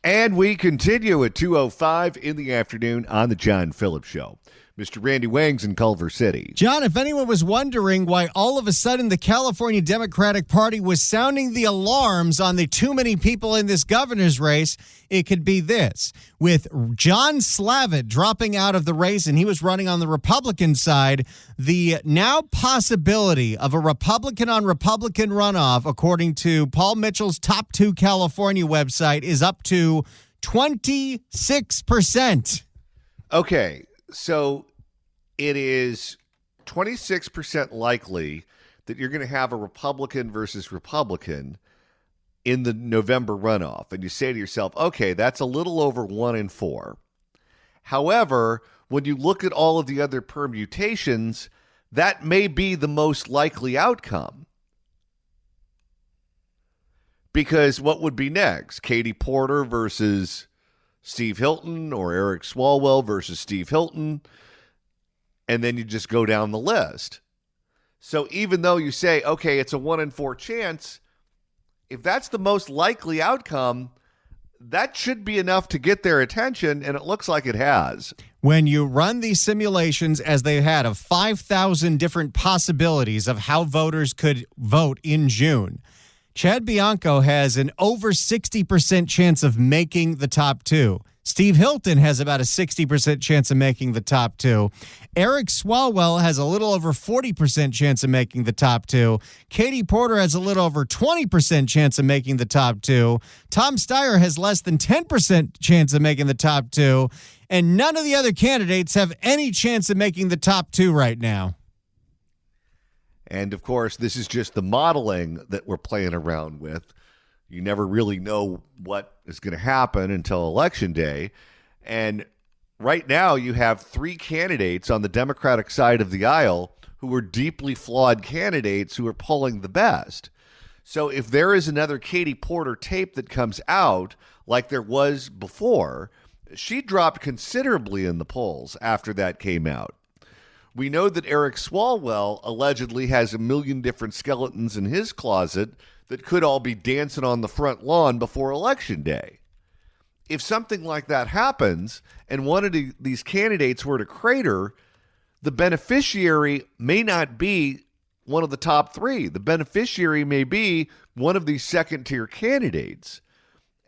And we continue at 2:05 in the afternoon on the John Phillips Show. Mr. Randy Wangs in Culver City. John, if anyone was wondering why all of a sudden the California Democratic Party was sounding the alarms on the too many people in this governor's race, it could be this. With John Slavitt dropping out of the race and he was running on the Republican side, the now possibility of a Republican on Republican runoff, according to Paul Mitchell's Top 2 California website, is up to 26%. Okay. So it is 26% likely that you're going to have a Republican versus Republican in the November runoff. And you say to yourself, okay, that's a little over 1 in 4. However, when you look at all of the other permutations, that may be the most likely outcome. Because what would be next? Katie Porter versus Steve Hilton, or Eric Swalwell versus Steve Hilton, and then you just go down the list. So even though you say, okay, it's a 1 in 4 chance, if that's the most likely outcome, that should be enough to get their attention, and it looks like it has. When you run these simulations, as they had, of 5,000 different possibilities of how voters could vote in June, Chad Bianco has an over 60% chance of making the top 2. Steve Hilton has about a 60% chance of making the top 2. Eric Swalwell has a little over 40% chance of making the top 2. Katie Porter has a little over 20% chance of making the top 2. Tom Steyer has less than 10% chance of making the top 2. And none of the other candidates have any chance of making the top 2 right now. And, of course, this is just the modeling that we're playing around with. You never really know what is going to happen until Election Day. And right now you have 3 candidates on the Democratic side of the aisle who are deeply flawed candidates who are pulling the best. So if there is another Katie Porter tape that comes out like there was before, she dropped considerably in the polls after that came out. We know that Eric Swalwell allegedly has a million different skeletons in his closet that could all be dancing on the front lawn before Election Day. If something like that happens and one of these candidates were to crater, the beneficiary may not be one of the top 3. The beneficiary may be one of these second-tier candidates.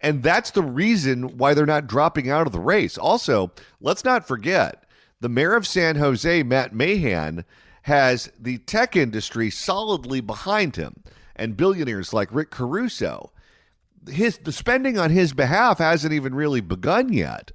And that's the reason why they're not dropping out of the race. Also, let's not forget, the mayor of San Jose, Matt Mahan, has the tech industry solidly behind him, and billionaires like Rick Caruso. The spending on his behalf hasn't even really begun yet.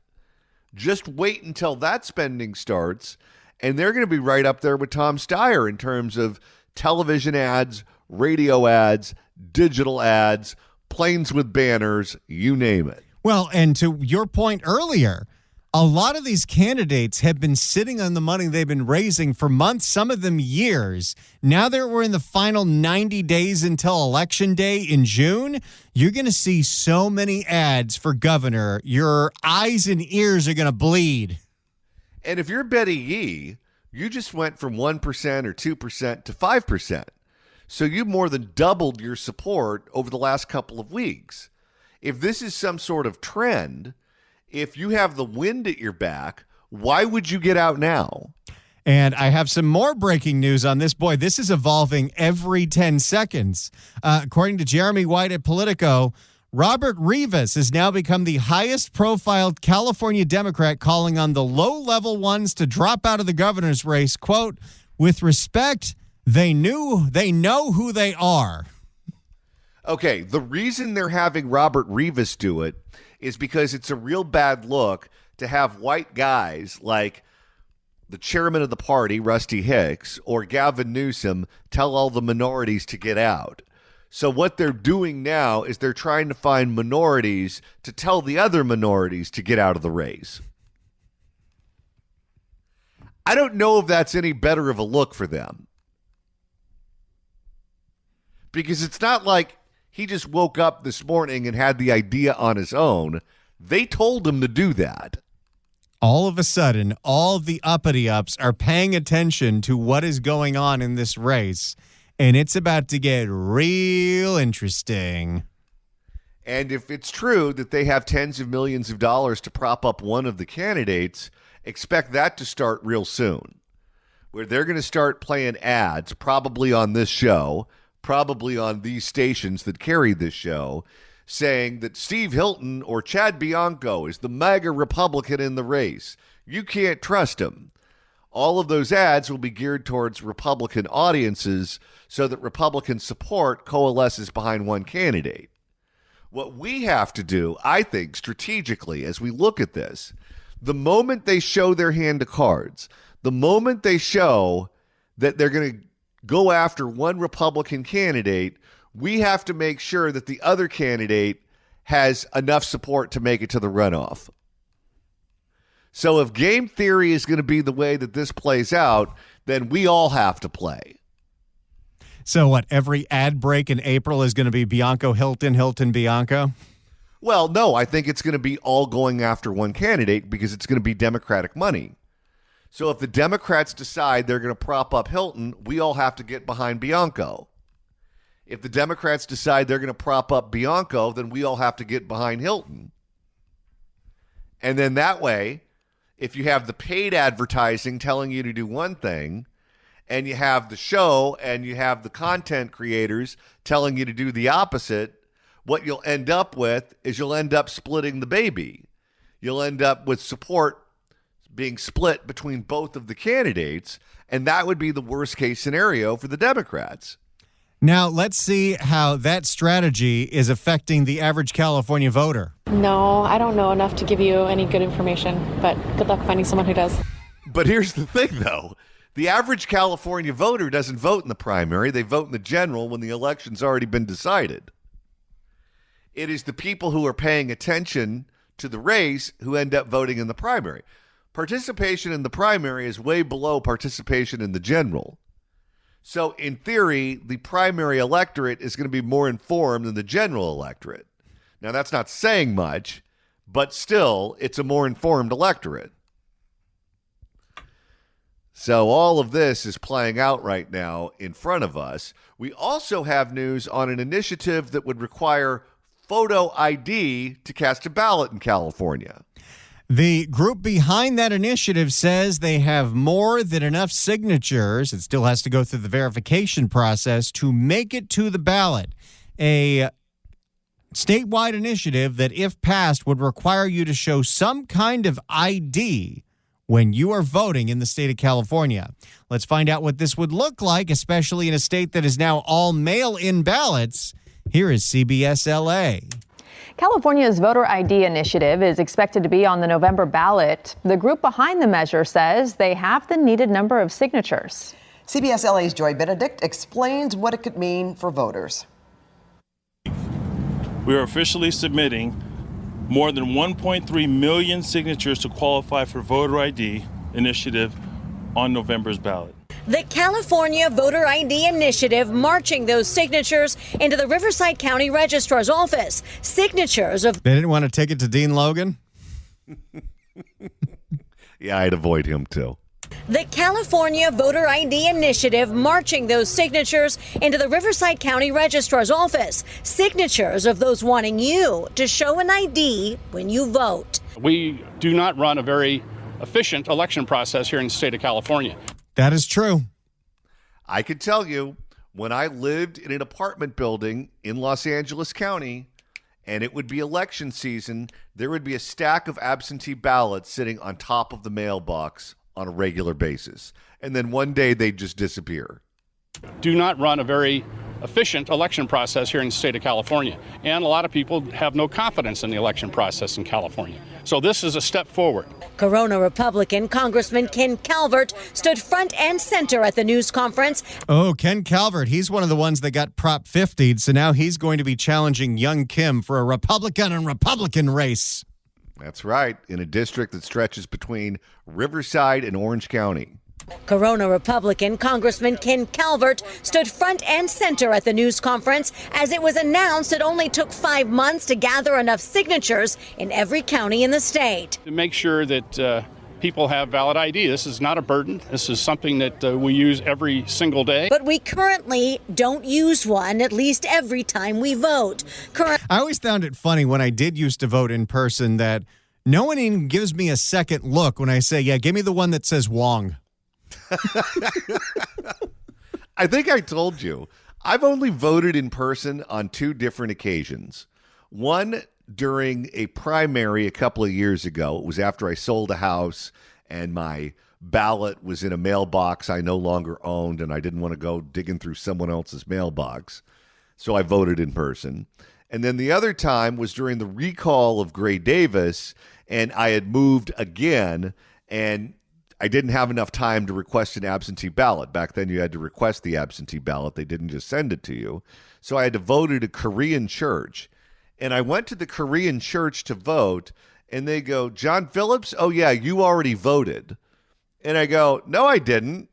Just wait until that spending starts, and they're going to be right up there with Tom Steyer in terms of television ads, radio ads, digital ads, planes with banners, you name it. Well, and to your point earlier, a lot of these candidates have been sitting on the money they've been raising for months, some of them years. Now that we're in the final 90 days until Election Day in June, you're going to see so many ads for governor. Your eyes and ears are going to bleed. And if you're Betty Yee, you just went from 1% or 2% to 5%. So you more than doubled your support over the last couple of weeks. If this is some sort of trend, if you have the wind at your back, why would you get out now? And I have some more breaking news on this. Boy, this is evolving every 10 seconds. According to Jeremy White at Politico, Robert Rivas has now become the highest profiled California Democrat, calling on the low-level ones to drop out of the governor's race. Quote, with respect, they know who they are. Okay, the reason they're having Robert Rivas do it is because it's a real bad look to have white guys like the chairman of the party, Rusty Hicks, or Gavin Newsom tell all the minorities to get out. So what they're doing now is they're trying to find minorities to tell the other minorities to get out of the race. I don't know if that's any better of a look for them. Because it's not like he just woke up this morning and had the idea on his own. They told him to do that. All of a sudden, all the uppity-ups are paying attention to what is going on in this race, and it's about to get real interesting. And if it's true that they have tens of millions of dollars to prop up one of the candidates, expect that to start real soon, where they're going to start playing ads, probably on this show, probably on these stations that carry this show, saying that Steve Hilton or Chad Bianco is the MAGA Republican in the race. You can't trust him. All of those ads will be geared towards Republican audiences so that Republican support coalesces behind one candidate. What we have to do, I think, strategically, as we look at this, the moment they show their hand of cards, the moment they show that they're going to go after one Republican candidate, we have to make sure that the other candidate has enough support to make it to the runoff. So if game theory is going to be the way that this plays out, then we all have to play. So what, every ad break in April is going to be Bianco, Hilton, Hilton, Bianco? Well, no, I think it's going to be all going after one candidate because it's going to be Democratic money. So if the Democrats decide they're going to prop up Hilton, we all have to get behind Bianco. If the Democrats decide they're going to prop up Bianco, then we all have to get behind Hilton. And then that way, if you have the paid advertising telling you to do one thing, and you have the show and you have the content creators telling you to do the opposite, what you'll end up with is you'll end up splitting the baby. You'll end up with support being split between both of the candidates, and that would be the worst case scenario for the Democrats. Now, let's see how that strategy is affecting the average California voter. No, I don't know enough to give you any good information, but good luck finding someone who does. But here's the thing, though. The average California voter doesn't vote in the primary. They vote in the general when the election's already been decided. It is the people who are paying attention to the race who end up voting in the primary. Participation in the primary is way below participation in the general. So in theory, the primary electorate is going to be more informed than the general electorate. Now, that's not saying much, but still, it's a more informed electorate. So all of this is playing out right now in front of us. We also have news on an initiative that would require photo ID to cast a ballot in California. The group behind that initiative says they have more than enough signatures. It still has to go through the verification process to make it to the ballot. A statewide initiative that, if passed, would require you to show some kind of ID when you are voting in the state of California. Let's find out what this would look like, especially in a state that is now all mail-in ballots. Here is CBS LA. California's voter ID initiative is expected to be on the November ballot. The group behind the measure says they have the needed number of signatures. CBS LA's Joy Benedict explains what it could mean for voters. We are officially submitting more than 1.3 million signatures to qualify for voter ID initiative on November's ballot. The California Voter ID Initiative marching those signatures into the Riverside County Registrar's office. Signatures of... They didn't want to take it to Dean Logan? Yeah, I'd avoid him too. The California Voter ID Initiative marching those signatures into the Riverside County Registrar's office. Signatures of those wanting you to show an ID when you vote. We do not run a very efficient election process here in the state of California. That is true. I can tell you, when I lived in an apartment building in Los Angeles County, and it would be election season, there would be a stack of absentee ballots sitting on top of the mailbox on a regular basis. And then one day they'd just disappear. Do not run a very efficient election process here in the state of California. And a lot of people have no confidence in the election process in California. So this is a step forward. Corona Republican Congressman Ken Calvert stood front and center at the news conference. Oh, Ken Calvert, he's one of the ones that got Prop 50'd, so now he's going to be challenging Young Kim for a Republican race. That's right, in a district that stretches between Riverside and Orange County. Corona Republican Congressman Ken Calvert stood front and center at the news conference as it was announced it only took 5 months to gather enough signatures in every county in the state. To make sure that people have valid ID. This is not a burden. This is something that we use every single day. But we currently don't use one at least every time we vote. I always found it funny when I did used to vote in person that no one even gives me a second look when I say, yeah, give me the one that says Wong. I think I told you. I've only voted in person on 2 different occasions. One during a primary a couple of years ago. It was after I sold a house and my ballot was in a mailbox I no longer owned, and I didn't want to go digging through someone else's mailbox. So I voted in person. And then the other time was during the recall of Gray Davis, and I had moved again, and I didn't have enough time to request an absentee ballot. Back then, you had to request the absentee ballot. They didn't just send it to you. So I had to vote at a Korean church. And I went to the Korean church to vote, and they go, John Phillips, oh, yeah, you already voted. And I go, no, I didn't.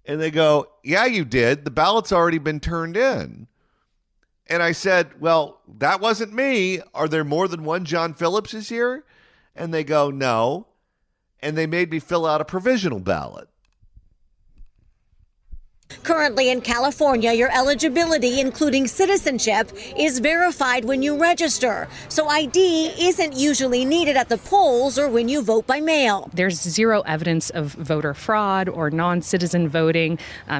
And they go, yeah, you did. The ballot's already been turned in. And I said, well, that wasn't me. Are there more than one John Phillipses here? And they go, no. And they made me fill out a provisional ballot. Currently in California, your eligibility, including citizenship, is verified when you register. So ID isn't usually needed at the polls or when you vote by mail. There's zero evidence of voter fraud or non-citizen voting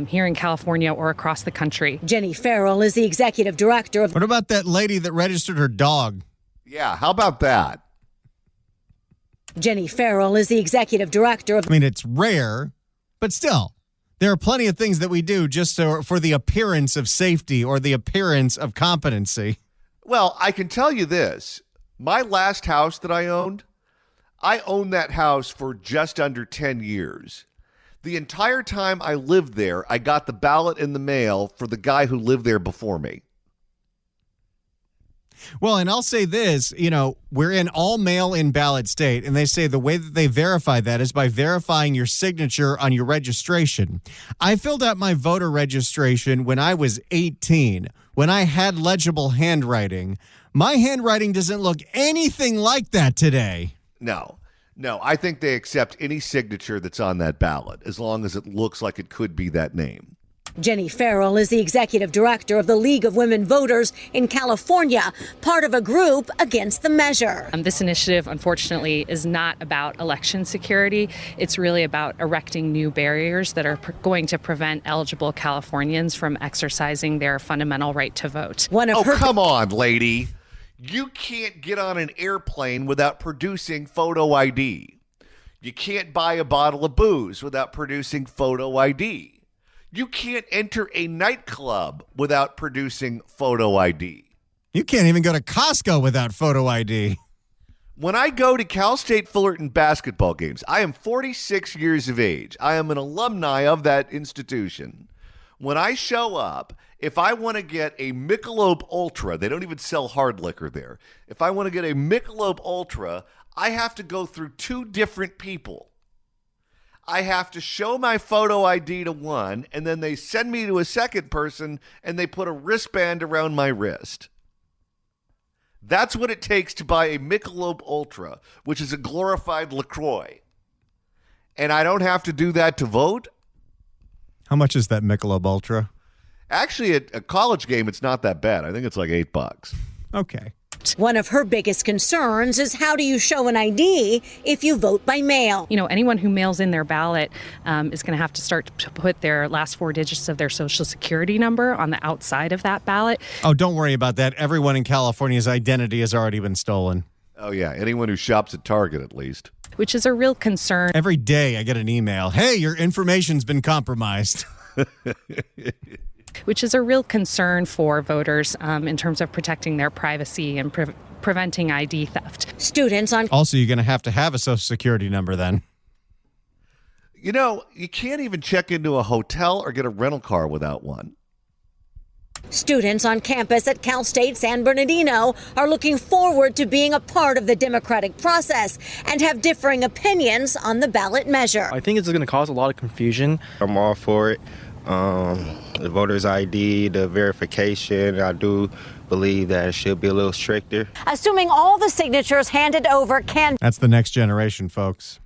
here in California or across the country. Jenny Farrell is the executive director of... What about that lady that registered her dog? Yeah, how about that? Jenny Farrell is the executive director of... I mean, it's rare, but still. There are plenty of things that we do just for the appearance of safety or the appearance of competency. Well, I can tell you this. My last house that I owned that house for just under 10 years. The entire time I lived there, I got the ballot in the mail for the guy who lived there before me. Well, and I'll say this, we're in all mail-in ballot state, and they say the way that they verify that is by verifying your signature on your registration. I filled out my voter registration when I was 18, when I had legible handwriting. My handwriting doesn't look anything like that today. No, I think they accept any signature that's on that ballot, as long as it looks like it could be that name. Jenny Farrell is the executive director of the League of Women Voters in California, part of a group against the measure. This initiative, unfortunately, is not about election security. It's really about erecting new barriers that are going to prevent eligible Californians from exercising their fundamental right to vote. Come on, lady. You can't get on an airplane without producing photo ID. You can't buy a bottle of booze without producing photo ID. You can't enter a nightclub without producing photo ID. You can't even go to Costco without photo ID. When I go to Cal State Fullerton basketball games, I am 46 years of age. I am an alumni of that institution. When I show up, if I want to get a Michelob Ultra, they don't even sell hard liquor there. If I want to get a Michelob Ultra, I have to go through 2 different people. I have to show my photo ID to one, and then they send me to a second person, and they put a wristband around my wrist. That's what it takes to buy a Michelob Ultra, which is a glorified LaCroix. And I don't have to do that to vote? How much is that Michelob Ultra? Actually, at a college game, it's not that bad. I think it's like $8. Okay. One of her biggest concerns is how do you show an ID if you vote by mail? Anyone who mails in their ballot is going to have to start to put their last 4 digits of their social security number on the outside of that ballot. Oh, don't worry about that. Everyone in California's identity has already been stolen. Oh, yeah. Anyone who shops at Target, at least. Which is a real concern. Every day I get an email. Hey, your information's been compromised. Which is a real concern for voters in terms of protecting their privacy and preventing ID theft. Students on... Also, you're going to have a social security number then. You can't even check into a hotel or get a rental car without one. Students on campus at Cal State San Bernardino are looking forward to being a part of the democratic process and have differing opinions on the ballot measure. I think it's going to cause a lot of confusion. I'm all for it. The voter's ID, the verification, I do believe that it should be a little stricter. Assuming all the signatures handed over can... That's the next generation, folks.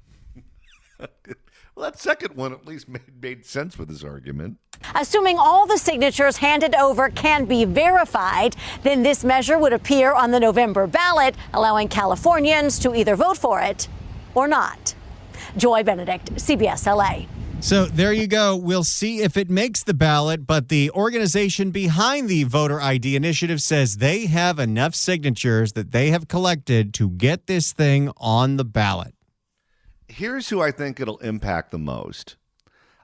Well, that second one at least made sense with his argument. Assuming all the signatures handed over can be verified, then this measure would appear on the November ballot, allowing Californians to either vote for it or not. Joy Benedict, CBS LA. So there you go. We'll see if it makes the ballot, but the organization behind the voter ID initiative says they have enough signatures that they have collected to get this thing on the ballot. Here's who I think it'll impact the most.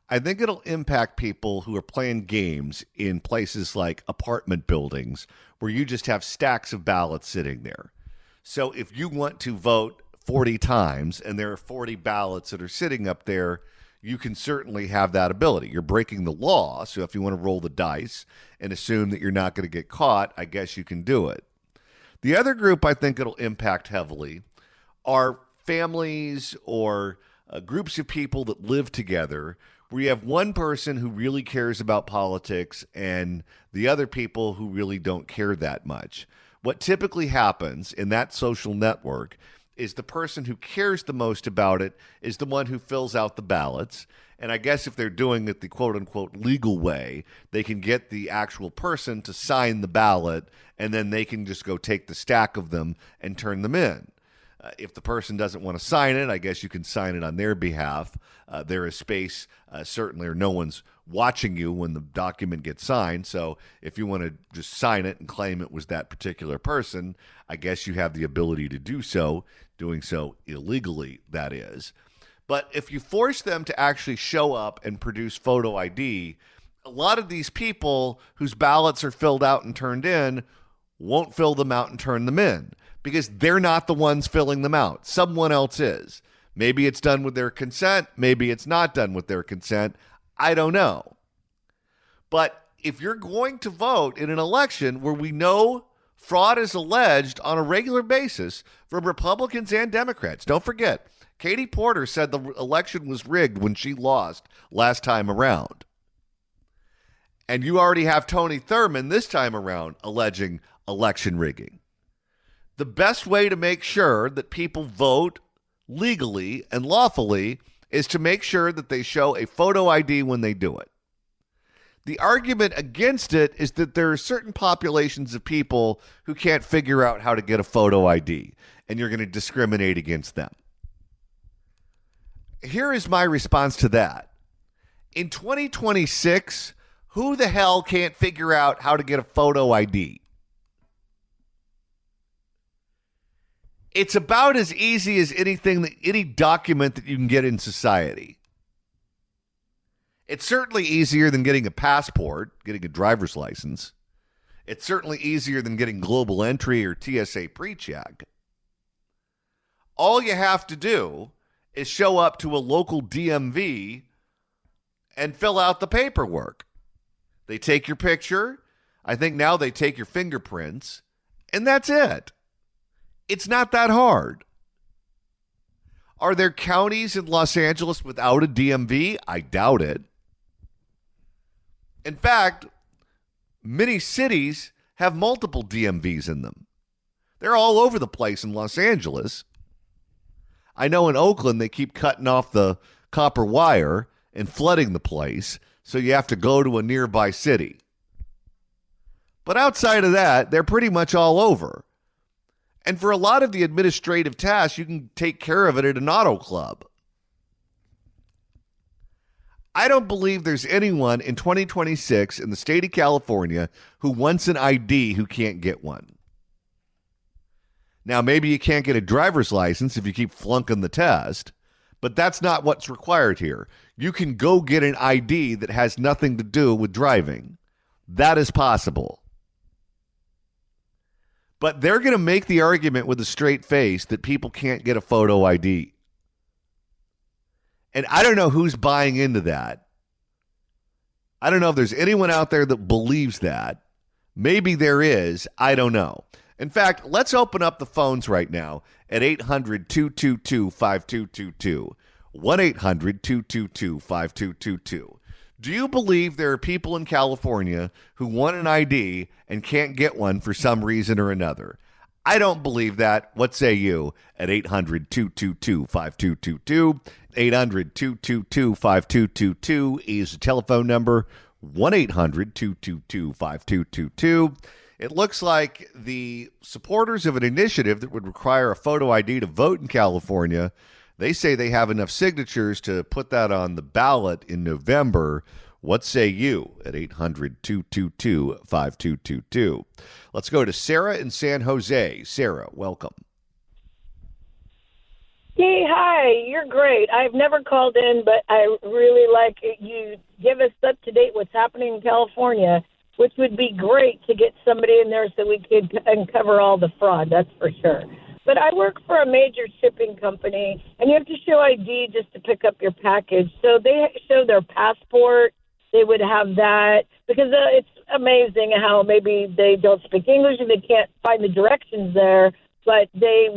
I think it'll impact people who are playing games in places like apartment buildings where you just have stacks of ballots sitting there. So if you want to vote 40 times and there are 40 ballots that are sitting up there, you can certainly have that ability. You're breaking the law, so if you want to roll the dice and assume that you're not going to get caught, I guess you can do it. The other group I think it'll impact heavily are families or groups of people that live together where you have one person who really cares about politics and the other people who really don't care that much. What typically happens in that social network is the person who cares the most about it is the one who fills out the ballots. And I guess if they're doing it the quote-unquote legal way, they can get the actual person to sign the ballot, and then they can just go take the stack of them and turn them in. If the person doesn't want to sign it, I guess you can sign it on their behalf. There is space, certainly, or no one's watching you when the document gets signed. So if you want to just sign it and claim it was that particular person, I guess you have the ability to do so, doing so illegally, that is. But if you force them to actually show up and produce photo ID, a lot of these people whose ballots are filled out and turned in won't fill them out and turn them in, because they're not the ones filling them out. Someone else is. Maybe it's done with their consent. Maybe it's not done with their consent. I don't know. But if you're going to vote in an election where we know fraud is alleged on a regular basis from Republicans and Democrats, don't forget, Katie Porter said the election was rigged when she lost last time around. And you already have Tony Thurmond this time around alleging election rigging. The best way to make sure that people vote legally and lawfully is to make sure that they show a photo ID when they do it. The argument against it is that there are certain populations of people who can't figure out how to get a photo ID, and you're going to discriminate against them. Here is my response to that. In 2026, who the hell can't figure out how to get a photo ID? It's about as easy as any document that you can get in society. It's certainly easier than getting a passport, getting a driver's license. It's certainly easier than getting global entry or TSA pre-check. All you have to do is show up to a local DMV and fill out the paperwork. They take your picture. I think now they take your fingerprints, and that's it. It's not that hard. Are there counties in Los Angeles without a DMV? I doubt it. In fact, many cities have multiple DMVs in them. They're all over the place in Los Angeles. I know in Oakland they keep cutting off the copper wire and flooding the place, so you have to go to a nearby city. But outside of that, they're pretty much all over. And for a lot of the administrative tasks, you can take care of it at an auto club. I don't believe there's anyone in 2026 in the state of California who wants an ID who can't get one. Now, maybe you can't get a driver's license if you keep flunking the test, but that's not what's required here. You can go get an ID that has nothing to do with driving. That is possible. But they're going to make the argument with a straight face that people can't get a photo ID. And I don't know who's buying into that. I don't know if there's anyone out there that believes that. Maybe there is. I don't know. In fact, let's open up the phones right now at 800-222-5222. 1-800-222-5222. Do you believe there are people in California who want an ID and can't get one for some reason or another? I don't believe that. What say you at 800-222-5222? 800-222-5222 is the telephone number. 1-800-222-5222. It looks like the supporters of an initiative that would require a photo ID to vote in California, they say they have enough signatures to put that on the ballot in November. What say you at 800-222-5222? Let's go to Sarah in San Jose. Sarah, welcome. Hey, hi, you're great. I've never called in, but I really like it. You give us up to date what's happening in California, which would be great to get somebody in there so we could uncover all the fraud, that's for sure. But I work for a major shipping company, and you have to show ID just to pick up your package. So they show their passport. They would have that because it's amazing how maybe they don't speak English and they can't find the directions there, but they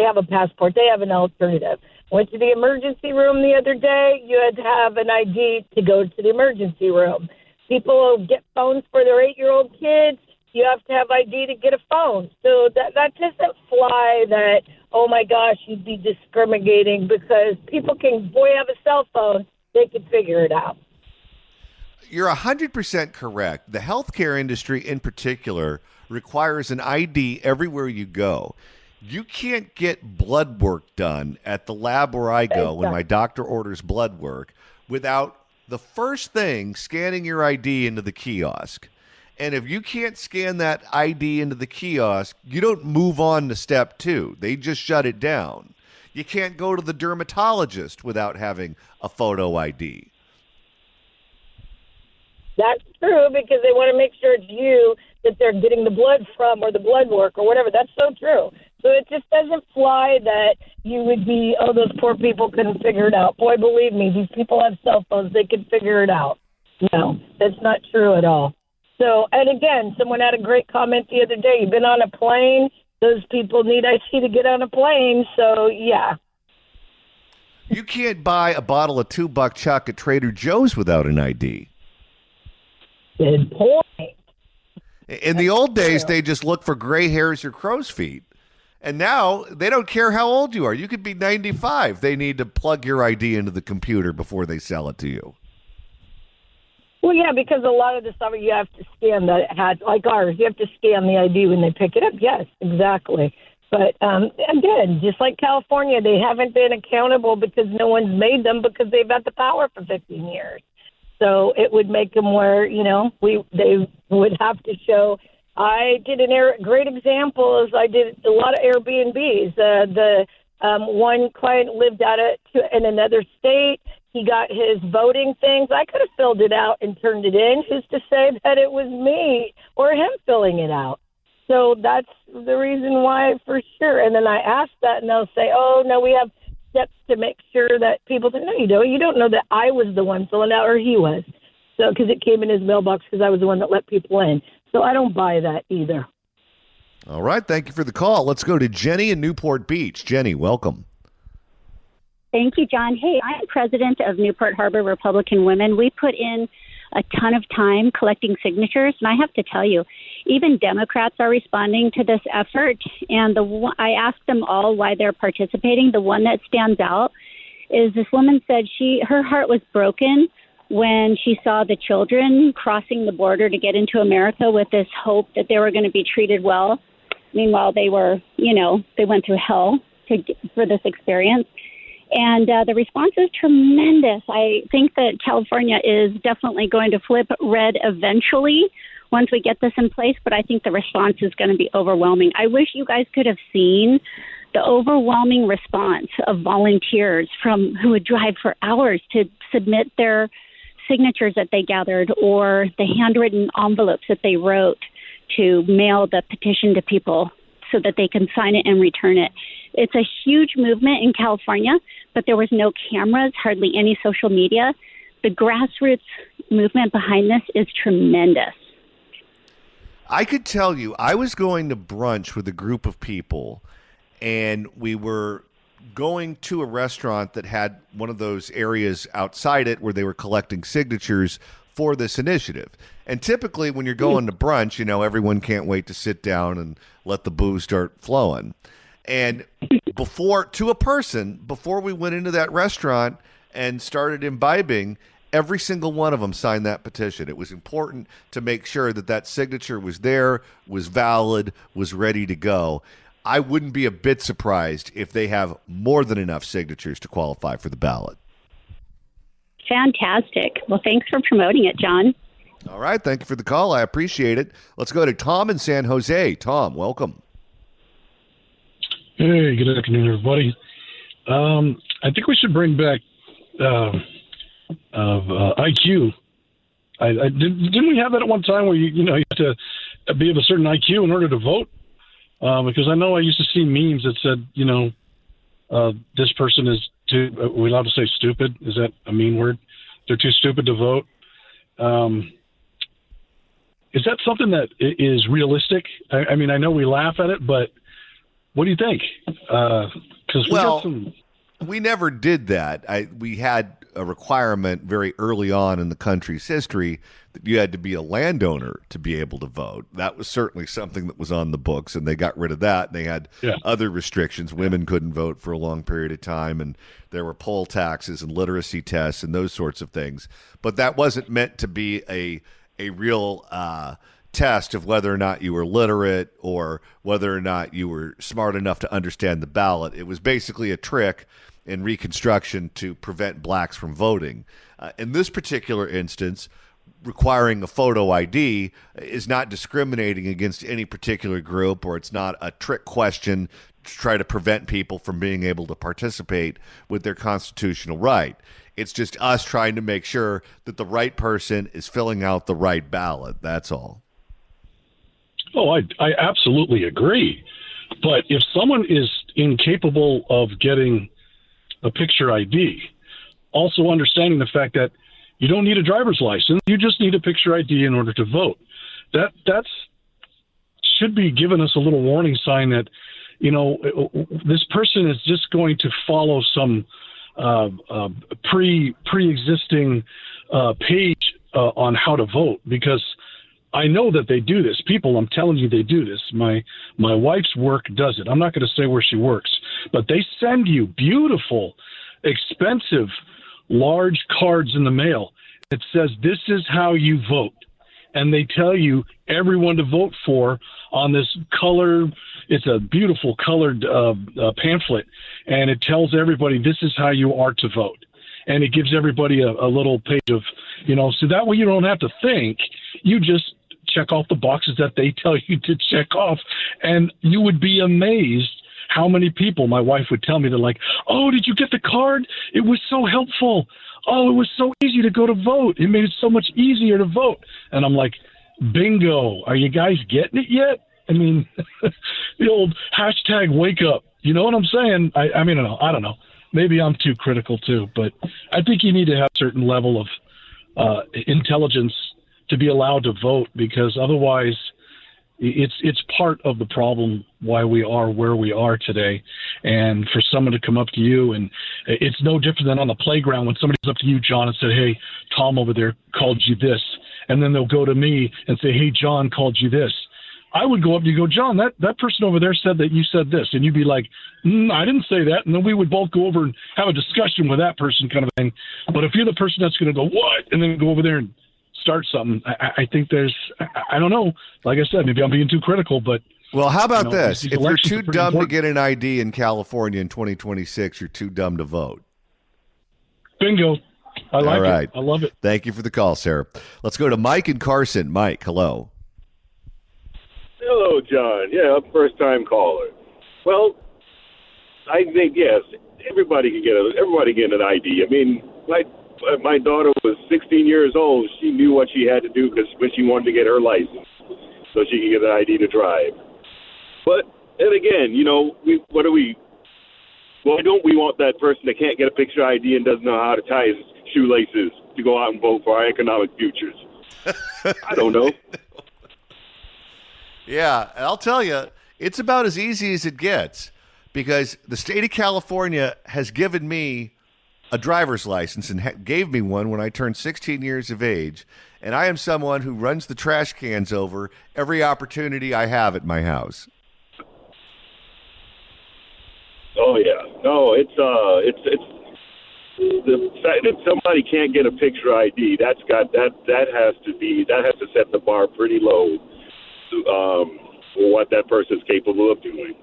have a passport. They have an alternative. Went to the emergency room the other day. You had to have an ID to go to the emergency room. People get phones for their 8-year-old kids. You have to have ID to get a phone. So that doesn't fly that, oh, my gosh, you'd be discriminating because people can, have a cell phone. They can figure it out. You're 100% correct. The healthcare industry in particular requires an ID everywhere you go. You can't get blood work done at the lab where I go when my doctor orders blood work without the first thing scanning your ID into the kiosk. And if you can't scan that ID into the kiosk, you don't move on to step 2. They just shut it down. You can't go to the dermatologist without having a photo ID. That's true because they want to make sure it's you that they're getting the blood from or the blood work or whatever. That's so true. So it just doesn't fly that you would be, oh, those poor people couldn't figure it out. Boy, believe me, these people have cell phones. They can figure it out. No, that's not true at all. So, and again, someone had a great comment the other day. You've been on a plane. Those people need IC to get on a plane. So, yeah. You can't buy a bottle of $2 chuck at Trader Joe's without an ID. Good point. In the old days, they just look for gray hairs or crow's feet. And now they don't care how old you are. You could be 95. They need to plug your ID into the computer before they sell it to you. Well, yeah, because a lot of the stuff you have to scan that had, like ours, you have to scan the ID when they pick it up. Yes, exactly. But again, just like California, they haven't been accountable because no one's made them because they've had the power for 15 years. So it would make them where, they would have to show. I did great example is I did a lot of Airbnbs. One client lived out in another state. He got his voting things. I could have filled it out and turned it in. Who's to say that it was me or him filling it out? So that's the reason why for sure. And then I asked that and they'll say, oh, no, we have steps to make sure that people say, no, you don't. You don't know that I was the one filling out or he was. So because it came in his mailbox because I was the one that let people in. So I don't buy that either. All right. Thank you for the call. Let's go to Jenny in Newport Beach. Jenny, welcome. Thank you, John. Hey, I'm president of Newport Harbor Republican Women. We put in a ton of time collecting signatures, and I have to tell you, even Democrats are responding to this effort, and I asked them all why they're participating. The one that stands out is this woman said her heart was broken when she saw the children crossing the border to get into America with this hope that they were going to be treated well. Meanwhile, they were, they went through hell for this experience. And the response is tremendous. I think that California is definitely going to flip red eventually once we get this in place, but I think the response is going to be overwhelming. I wish you guys could have seen the overwhelming response of volunteers who would drive for hours to submit their signatures that they gathered or the handwritten envelopes that they wrote to mail the petition to people so that they can sign it and return it. It's a huge movement in California, but there was no cameras, hardly any social media. The grassroots movement behind this is tremendous. I could tell you, I was going to brunch with a group of people, and we were going to a restaurant that had one of those areas outside it where they were collecting signatures for this initiative. And typically when you're going to brunch, everyone can't wait to sit down and let the booze start flowing. And before we went into that restaurant and started imbibing, every single one of them signed that petition. It was important to make sure that signature was there, was valid, was ready to go. I wouldn't be a bit surprised if they have more than enough signatures to qualify for the ballot. Fantastic. Well, thanks for promoting it, John. All right. Thank you for the call. I appreciate it. Let's go to Tom in San Jose. Tom, welcome. Hey, good afternoon, everybody. I think we should bring back IQ. Didn't we have that at one time where you have to be of a certain IQ in order to vote? Because I know I used to see memes that said, this person is too. Are we allowed to say stupid? Is that a mean word? They're too stupid to vote. Is that something that is realistic? I mean, I know we laugh at it, but what do you think? Because we never did that. We had a requirement very early on in the country's history that you had to be a landowner to be able to vote. That was certainly something that was on the books, and they got rid of that. They had other restrictions. Women couldn't vote for a long period of time, and there were poll taxes and literacy tests and those sorts of things. But that wasn't meant to be a real test of whether or not you were literate or whether or not you were smart enough to understand the ballot. It was basically a trick in Reconstruction to prevent blacks from voting. In this particular instance, requiring a photo ID is not discriminating against any particular group, or it's not a trick question to try to prevent people from being able to participate with their constitutional right. It's just us trying to make sure that the right person is filling out the right ballot. That's all. Oh, I absolutely agree. But if someone is incapable of getting a picture ID, also understanding the fact that you don't need a driver's license, you just need a picture ID in order to vote. That's should be giving us a little warning sign that, this person is just going to follow some pre-existing page on how to vote, because I know that they do this. People, I'm telling you, they do this. My wife's work does it. I'm not going to say where she works, but they send you beautiful, expensive, large cards in the mail. It says, this is how you vote. And they tell you everyone to vote for on this color. It's a beautiful colored pamphlet. And it tells everybody, this is how you are to vote. And it gives everybody a little page of, so that way you don't have to think. You just check off the boxes that they tell you to check off. And you would be amazed how many people, my wife would tell me, they're like, oh, did you get the card? It was so helpful. Oh, it was so easy to go to vote. It made it so much easier to vote. And I'm like, bingo. Are you guys getting it yet? I mean, the old hashtag wake up. You know what I'm saying? I mean, I don't know. Maybe I'm too critical too, but I think you need to have a certain level of intelligence to be allowed to vote, because otherwise it's part of the problem why we are where we are today. And for someone to come up to you, and it's no different than on the playground when somebody comes up to you, John, and said, hey, Tom over there called you this. And then they'll go to me and say, hey, John called you this. I would go up to you and go, John, that person over there said that you said this. And you'd be like, I didn't say that. And then we would both go over and have a discussion with that person, kind of thing. But if you're the person that's going to go, what? And then go over there and start something, I think I don't know. Like I said, maybe I'm being too critical, but. Well, how about this? If you're too dumb to get an ID in California in 2026, you're too dumb to vote. Bingo. I like All right. it. I love it. Thank you for the call, Sarah. Let's go to Mike and Carson. Mike, hello. Hello, John. Yeah, I'm a first-time caller. Well, I think, yes, everybody can get an ID. I mean, my daughter was 16 years old. She knew what she had to do when she wanted to get her license so she could get an ID to drive. But then again, why don't we want that person that can't get a picture ID and doesn't know how to tie his shoelaces to go out and vote for our economic futures? I don't know. Yeah, I'll tell you, it's about as easy as it gets, because the state of California has given me a driver's license and gave me one when I turned 16 years of age. And I am someone who runs the trash cans over every opportunity I have at my house. Oh yeah, no, it's the fact that somebody can't get a picture ID. That has to set the bar pretty low for what that person's capable of doing.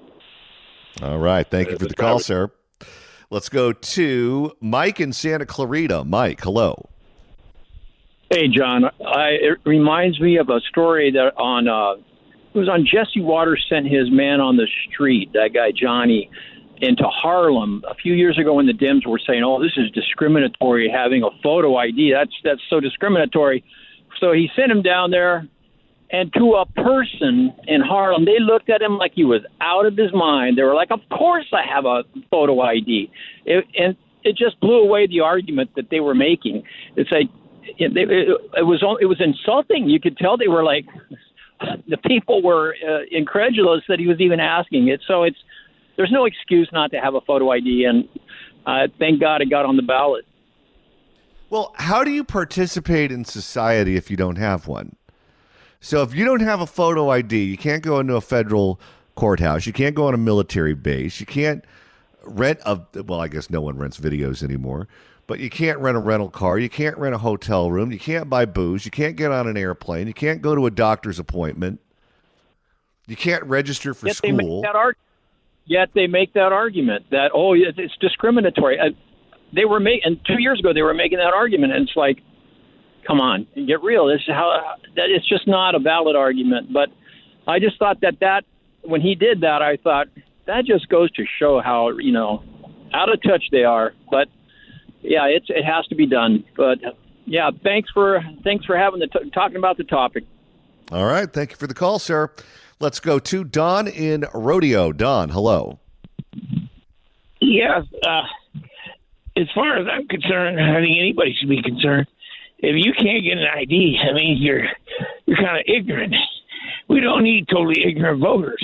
All right, thank you for the call, sir. Let's go to Mike in Santa Clarita. Mike, hello. Hey, John. It reminds me of a story that it was on Jesse Waters sent his man on the street, that guy Johnny, into Harlem a few years ago when the Dems were saying, "Oh, this is discriminatory having a photo ID. That's so discriminatory." So he sent him down there, and to a person in Harlem, they looked at him like he was out of his mind. They were like, "Of course I have a photo ID," and it just blew away the argument that they were making. It's like it was insulting. You could tell they were like, the people were incredulous that he was even asking it. So there's no excuse not to have a photo ID, and thank God it got on the ballot. Well, how do you participate in society if you don't have one? So if you don't have a photo ID, you can't go into a federal courthouse. You can't go on a military base. You can't rent well, I guess no one rents videos anymore, but you can't rent a rental car. You can't rent a hotel room. You can't buy booze. You can't get on an airplane. You can't go to a doctor's appointment. You can't register for school. Yet they make that argument that, oh, it's discriminatory. They were and 2 years ago they were making that argument, and it's like, come on, get real. This is it's just not a valid argument. But I just thought that when he did that, I thought that just goes to show how out of touch they are. But yeah, it has to be done. But yeah, thanks for having talking about the topic. All right, thank you for the call, sir. Let's go to Don in Rodeo. Don, hello. Yes. As far as I'm concerned, I think anybody should be concerned. If you can't get an ID, I mean, you're kind of ignorant. We don't need totally ignorant voters,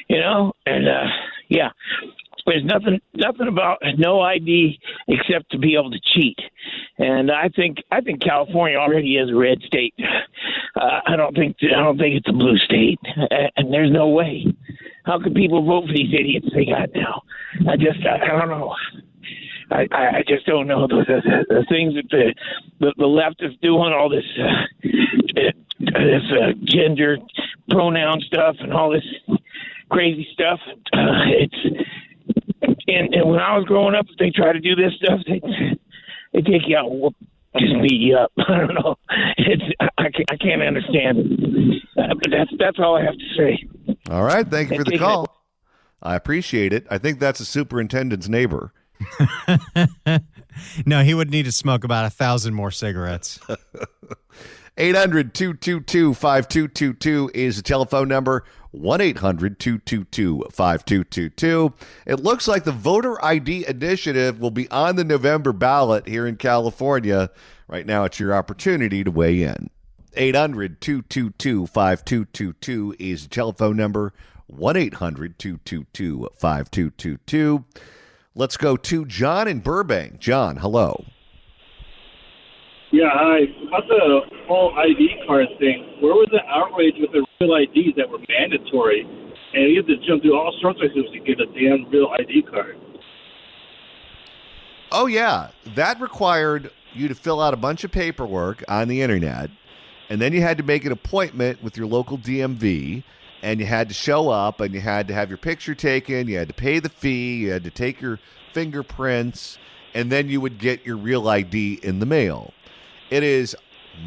And yeah, there's nothing about no ID except to be able to cheat. And I think California already is a red state. I don't think it's a blue state, and there's no way. How can people vote for these idiots they got now? I don't know. I just don't know the things that the left is doing, all this gender pronoun stuff and all this crazy stuff. And when I was growing up, if they try to do this stuff, they take you out and just beat you up. I don't know. I can't understand it. But that's all I have to say. All right, thank you for the call. I appreciate it. I think that's a superintendent's neighbor. No, he would need to smoke about 1,000 more cigarettes. 800-222-5222 is the telephone number. 1-800-222-5222. It looks like the voter ID initiative will be on the November ballot here in California. Right now, it's your opportunity to weigh in. 800-222-5222 is the telephone number. 1-800-222-5222. Let's go to John in Burbank. John, hello. Yeah, hi. About the whole ID card thing, where was the outrage with the real IDs that were mandatory? And you have to jump through all sorts of hoops to get a damn real ID card. Oh, yeah. That required you to fill out a bunch of paperwork on the internet, and then you had to make an appointment with your local DMV, and you had to show up, and you had to have your picture taken, you had to pay the fee, you had to take your fingerprints, and then you would get your real ID in the mail. It is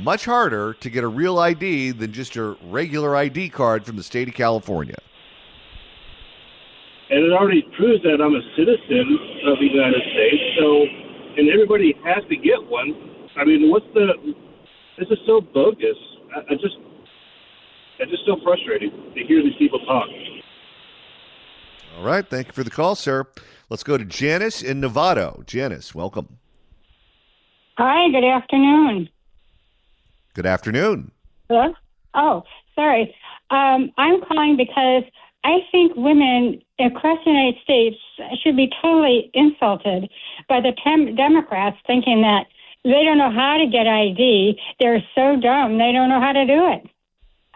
much harder to get a real ID than just a regular ID card from the state of California. And it already proves that I'm a citizen of the United States, and everybody has to get one. I mean, this is so bogus. It's just so frustrating to hear these people talk. All right, thank you for the call, sir. Let's go to Janice in Novato. Janice, welcome. Hi, good afternoon. Good afternoon. Hello? Oh, sorry. I'm calling because I think women across the United States should be totally insulted by the Democrats, thinking that they don't know how to get ID. They're so dumb, they don't know how to do it.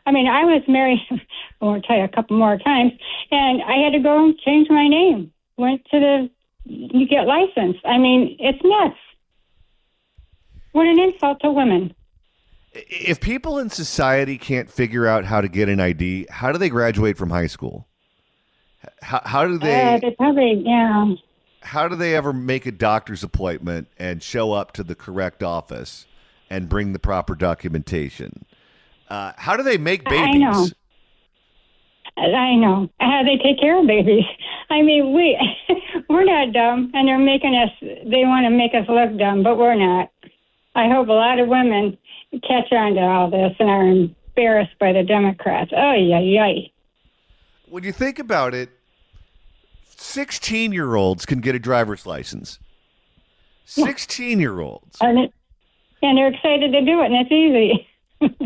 I mean, I was married, I won't tell you a couple more times, and I had to go and change my name. Went to you get licensed. I mean, it's nuts. What an insult to women. If people in society can't figure out how to get an ID, how do they graduate from high school? How do they? They probably, yeah. How do they ever make a doctor's appointment and show up to the correct office and bring the proper documentation? How do they make babies? I know. How they take care of babies. I mean, we're not dumb, and they're making us. They want to make us look dumb, but we're not. I hope a lot of women catch on to all this and are embarrassed by the Democrats. Oh, yeah. When you think about it, 16-year-olds can get a driver's license. 16-year-olds. And they're excited to do it, and it's easy.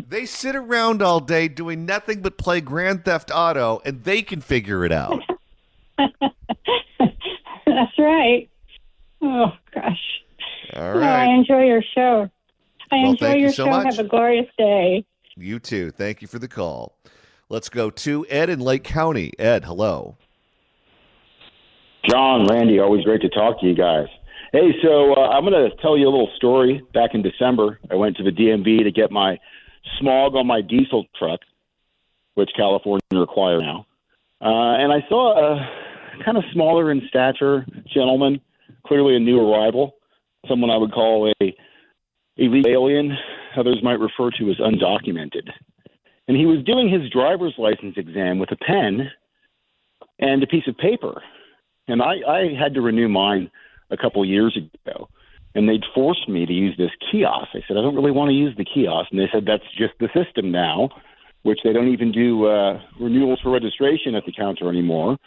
They sit around all day doing nothing but play Grand Theft Auto, and they can figure it out. That's right. Oh, gosh. All Oh, right. I enjoy your show. Enjoy thank you your so show. much. Have a glorious day. You too. Thank you for the call. Let's go to Ed in Lake County. Ed, hello. John, Randy, always great to talk to you guys. Hey, so I'm going to tell you a little story. Back in December, I went to the DMV to get my smog on my diesel truck, which California requires now. And I saw a kind of smaller in stature gentleman, clearly a new arrival, someone I would call a illegal alien, others might refer to as undocumented. And he was doing his driver's license exam with a pen and a piece of paper. And I had to renew mine a couple of years ago, and they'd forced me to use this kiosk. I said, I don't really want to use the kiosk. And they said, that's just the system now, which they don't even do renewals for registration at the counter anymore.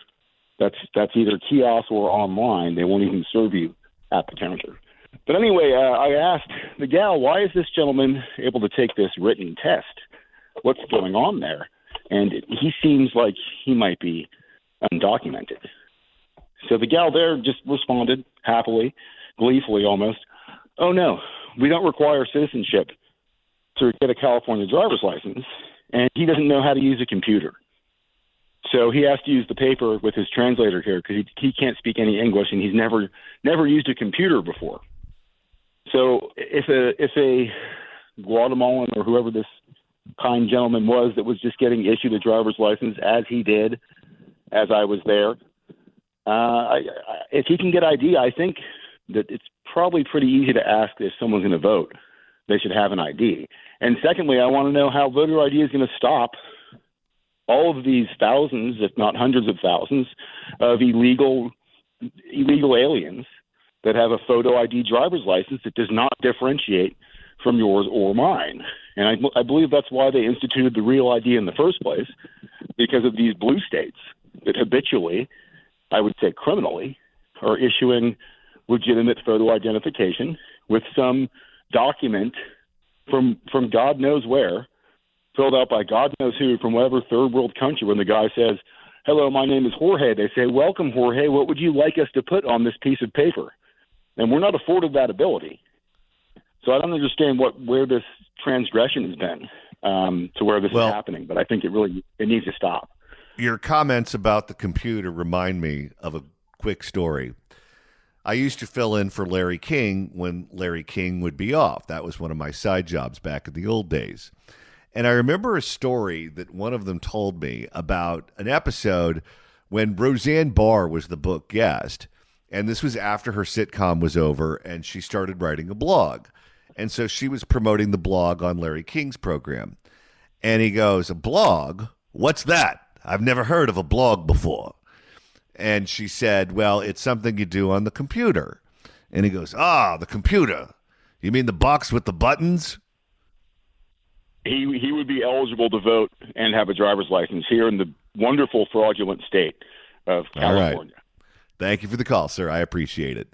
That's either kiosk or online. They won't even serve you at the counter. But anyway, I asked the gal, why is this gentleman able to take this written test? What's going on there? And he seems like he might be undocumented. So the gal there just responded happily, gleefully almost, oh, no, we don't require citizenship to get a California driver's license, and he doesn't know how to use a computer. So he has to use the paper with his translator here because he can't speak any English, and he's never used a computer before. So if a Guatemalan or whoever this kind gentleman was that was just getting issued a driver's license as he did, as I was there, if he can get ID, I think that it's probably pretty easy to ask if someone's going to vote. They should have an ID. And secondly, I want to know how voter ID is going to stop all of these thousands, if not hundreds of thousands, of illegal aliens that have a photo ID driver's license that does not differentiate from yours or mine. And I believe that's why they instituted the real ID in the first place, because of these blue states that habitually, I would say criminally, are issuing legitimate photo identification with some document from God knows where, filled out by God knows who, from whatever third world country. When the guy says, hello, my name is Jorge, they say, welcome, Jorge, what would you like us to put on this piece of paper? And we're not afforded that ability. So I don't understand where this transgression has been to where this is happening, but I think it needs to stop. Your comments about the computer remind me of a quick story. I used to fill in for Larry King when Larry King would be off. That was one of my side jobs back in the old days. And I remember a story that one of them told me about an episode when Roseanne Barr was the book guest. And this was after her sitcom was over and she started writing a blog. And so she was promoting the blog on Larry King's program. And he goes, a blog? What's that? I've never heard of a blog before. And she said, well, it's something you do on the computer. And he goes, the computer. You mean the box with the buttons? He would be eligible to vote and have a driver's license here in the wonderful fraudulent state of California. All right. Thank you for the call, sir. I appreciate it.